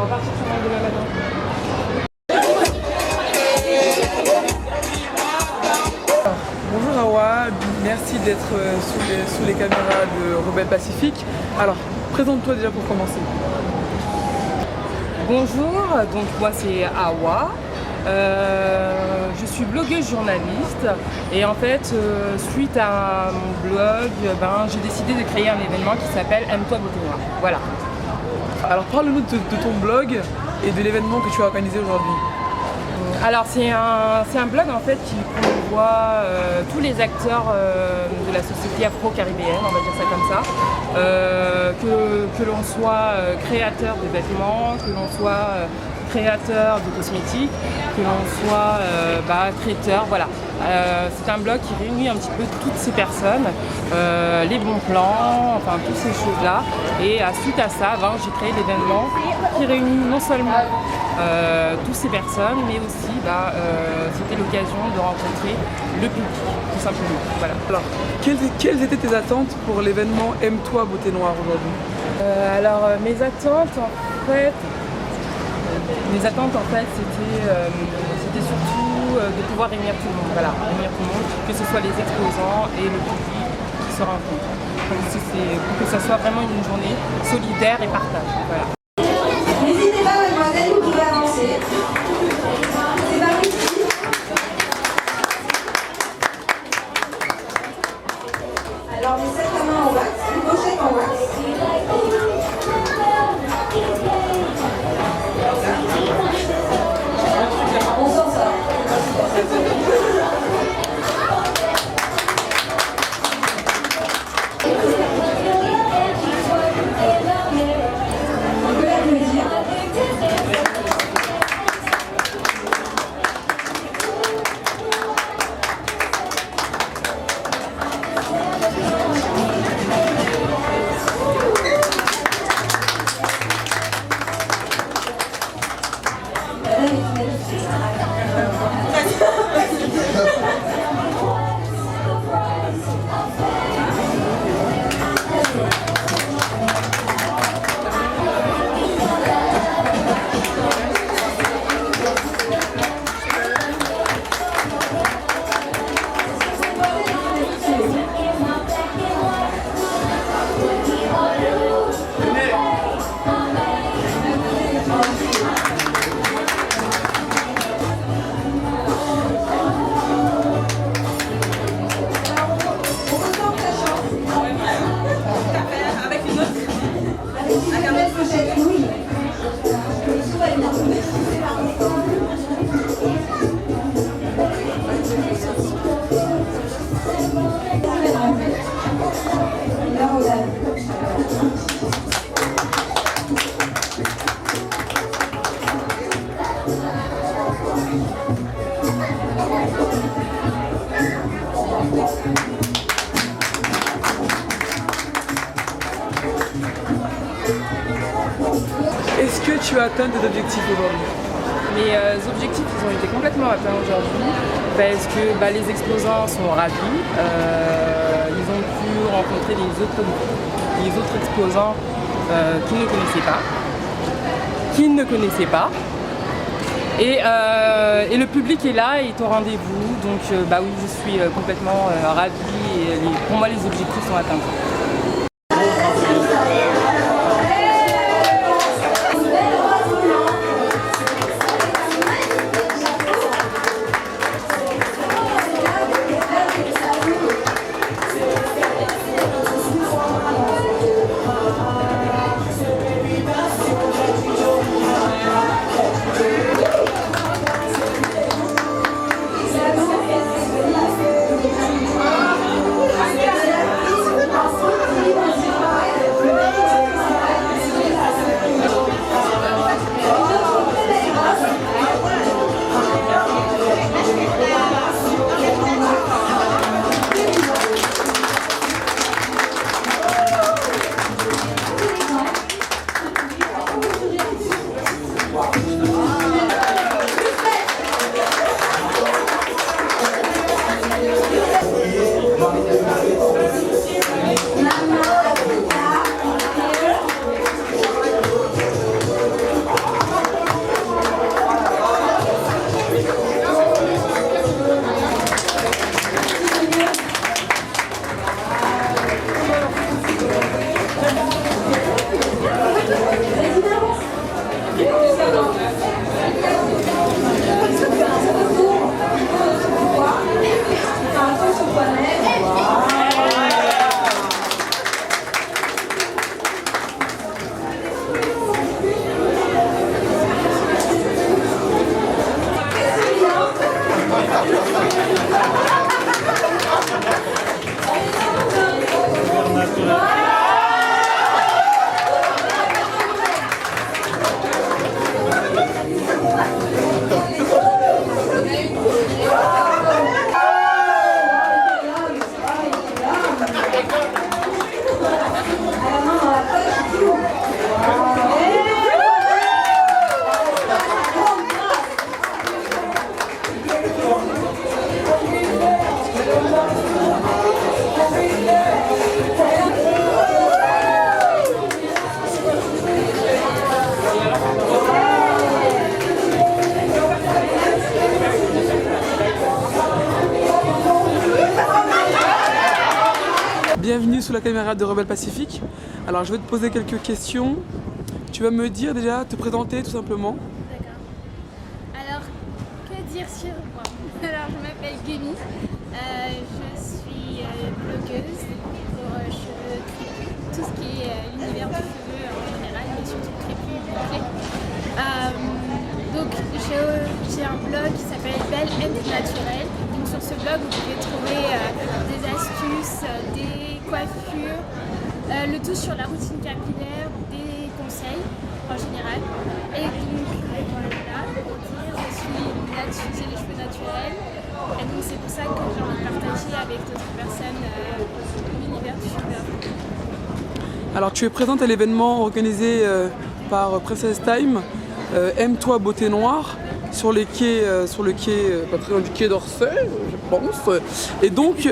repartir sur mon de maintenant. Bonjour Awa, merci d'être sous les caméras de Rebelle Pacifique. Alors, présente-toi déjà pour commencer. Bonjour, donc moi c'est Awa. Je suis blogueuse journaliste et en fait suite à mon blog, j'ai décidé de créer un événement qui s'appelle Aime-toi beauté noire. Voilà. Alors parle-nous de ton blog et de l'événement que tu as organisé aujourd'hui. Alors c'est un blog en fait qui promouvoit tous les acteurs de la société afro-caribéenne, on va dire ça comme ça, que l'on soit créateur de vêtements, que l'on soit créateur de cosmétiques, que l'on soit traiteur, voilà. C'est un blog qui réunit un petit peu toutes ces personnes, les bons plans, enfin toutes ces choses-là. Et suite à ça, j'ai créé l'événement qui réunit non seulement toutes ces personnes, mais aussi c'était l'occasion de rencontrer le public, tout simplement. Voilà. Alors, quelles étaient tes attentes pour l'événement Aime-toi beauté noire aujourd'hui? Mes attentes en fait, c'était surtout de pouvoir réunir tout le monde, voilà, réunir tout le monde, que ce soit les exposants et le public qui se rencontrent. Pour que ça soit vraiment une journée solidaire et partage. Voilà. N'hésitez pas, mademoiselle, vous pouvez avancer. C'est par ici. Alors, les 7 mains en wax, une pochette en wax. On sort ça. On peut l'applaudir. Est-ce que tu as atteint tes objectifs aujourd'hui? Mes objectifs ils ont été complètement atteints aujourd'hui parce que les exposants sont ravis, ils ont pu rencontrer les autres exposants qu'ils ne connaissaient pas. Et le public est là, est au rendez-vous, donc oui, je suis complètement ravie et pour moi les objectifs sont atteints. sous la caméra de Rebelle Pacifique. Alors je vais te poser quelques questions. Tu vas me dire déjà, te présenter tout simplement. D'accord. Alors, que dire sur moi? Alors, je m'appelle Gumi. Je suis blogueuse pour cheveux crépus, tout ce qui est l'univers du cheveu en général, mais surtout crépus et bouclés. Donc, j'ai un blog qui s'appelle Belle and Naturelle. Donc, sur ce blog, vous pouvez trouver des astuces, des coiffures, le tout sur la routine capillaire, des conseils en général. Et donc, voilà, pour dire, j'ai les cheveux naturels. Et donc, c'est pour ça que j'ai envie de partager avec d'autres personnes l'univers du cheveu. Alors tu es présente à l'événement organisé par Princess Time, Aime-toi beauté noire, sur le quai, pas très loin du quai d'Orsay, je pense. Et donc,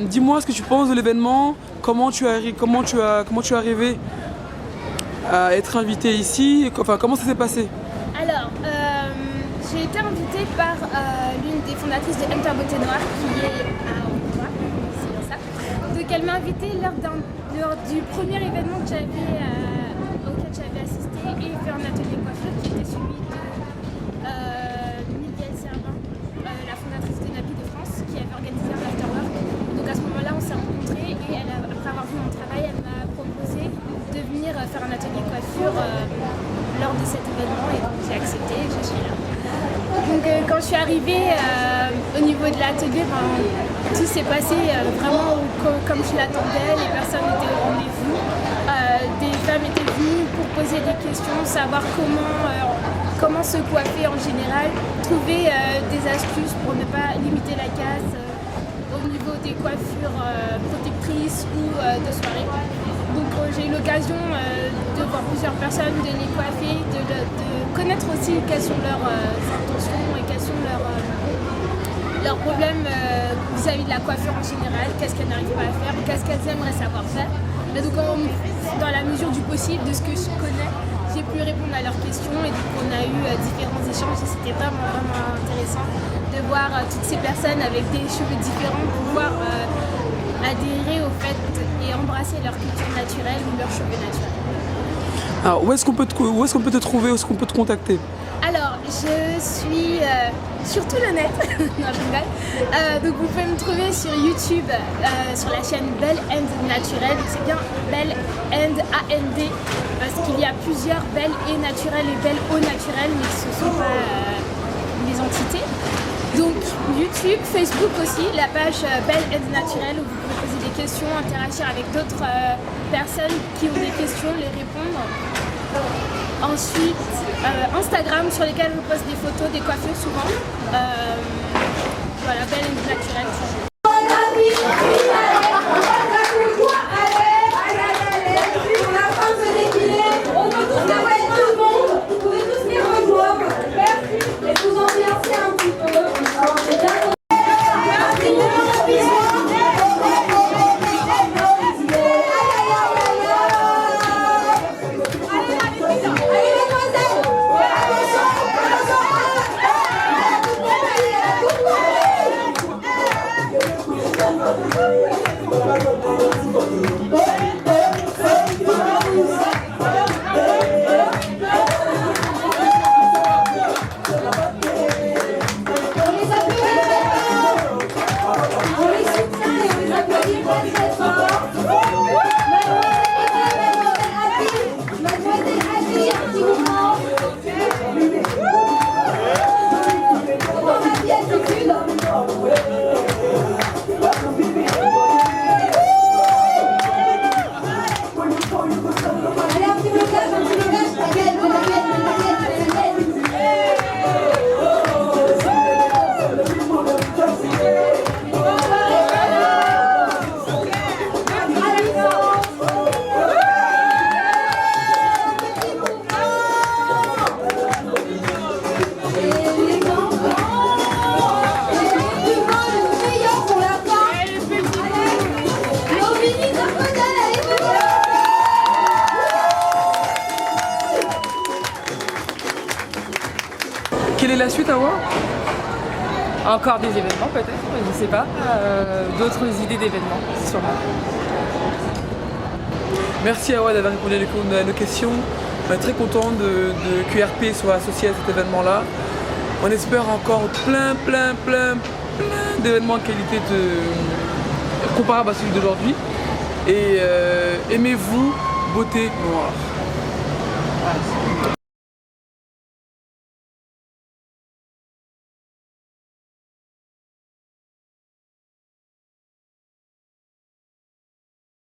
dis-moi ce que tu penses de l'événement, comment tu es arrivé à être invitée ici, enfin comment ça s'est passé? Alors, j'ai été invitée par l'une des fondatrices de Aime-toi beauté noire qui est à Aurora, c'est bien ça. Donc elle m'a invitée lors du premier événement auquel j'avais assisté et fait un atelier coiffure qui était celui de Miguel Servin, la fondatrice de Napi de France, qui avait organisé un afterwork. Donc à ce moment-là, on s'est rencontrés et après avoir vu mon travail, elle m'a proposé de venir faire un atelier coiffure lors de cet événement et donc j'ai accepté et je suis là. Donc quand je suis arrivée au niveau de l'atelier, tout s'est passé vraiment comme je l'attendais, les personnes étaient au rendez-vous, des femmes étaient venues pour poser des questions, savoir comment se coiffer en général, trouver des astuces pour ne pas limiter la casse au niveau des coiffures protectrices ou de soirée. Donc j'ai eu l'occasion de voir plusieurs personnes, de les coiffer, de connaître aussi quelles sont leurs intentions et quels sont leurs problèmes vis-à-vis de la coiffure en général, qu'est-ce qu'elles n'arrivent pas à faire, qu'est-ce qu'elles aimeraient savoir faire. Et donc dans la mesure du possible, de ce que je connais, j'ai pu répondre à leurs questions et donc on a eu différents échanges et c'était vraiment intéressant de voir toutes ces personnes avec des cheveux différents pouvoir adhérer au fait et embrasser leur culture naturelle ou leurs cheveux naturels. Alors où est-ce qu'on peut te trouver, où est-ce qu'on peut te contacter? Alors je suis sur tout le net, non je rigole. Donc vous pouvez me trouver sur YouTube, sur la chaîne Belle and Naturelle, donc c'est bien Belle and A-N-D, parce qu'il y a plusieurs Belle et Naturelle et Belle au Naturel, mais ce ne sont pas les entités. Donc YouTube, Facebook aussi, la page Belle and Naturelle où vous pouvez poser des questions, interagir avec d'autres personnes qui ont des questions, les répondre. Ensuite, Instagram sur lesquels je poste des photos, des coiffures souvent. Voilà, Belle and Naturelle. Quelle est la suite à voir? Encore des événements peut-être, je ne sais pas. D'autres idées d'événements, sûrement. Merci Awa d'avoir répondu à nos questions. On est très content de QRP soit associé à cet événement-là. On espère encore plein d'événements de qualité comparables à celui d'aujourd'hui. Et aimez-vous beauté noire. Voilà.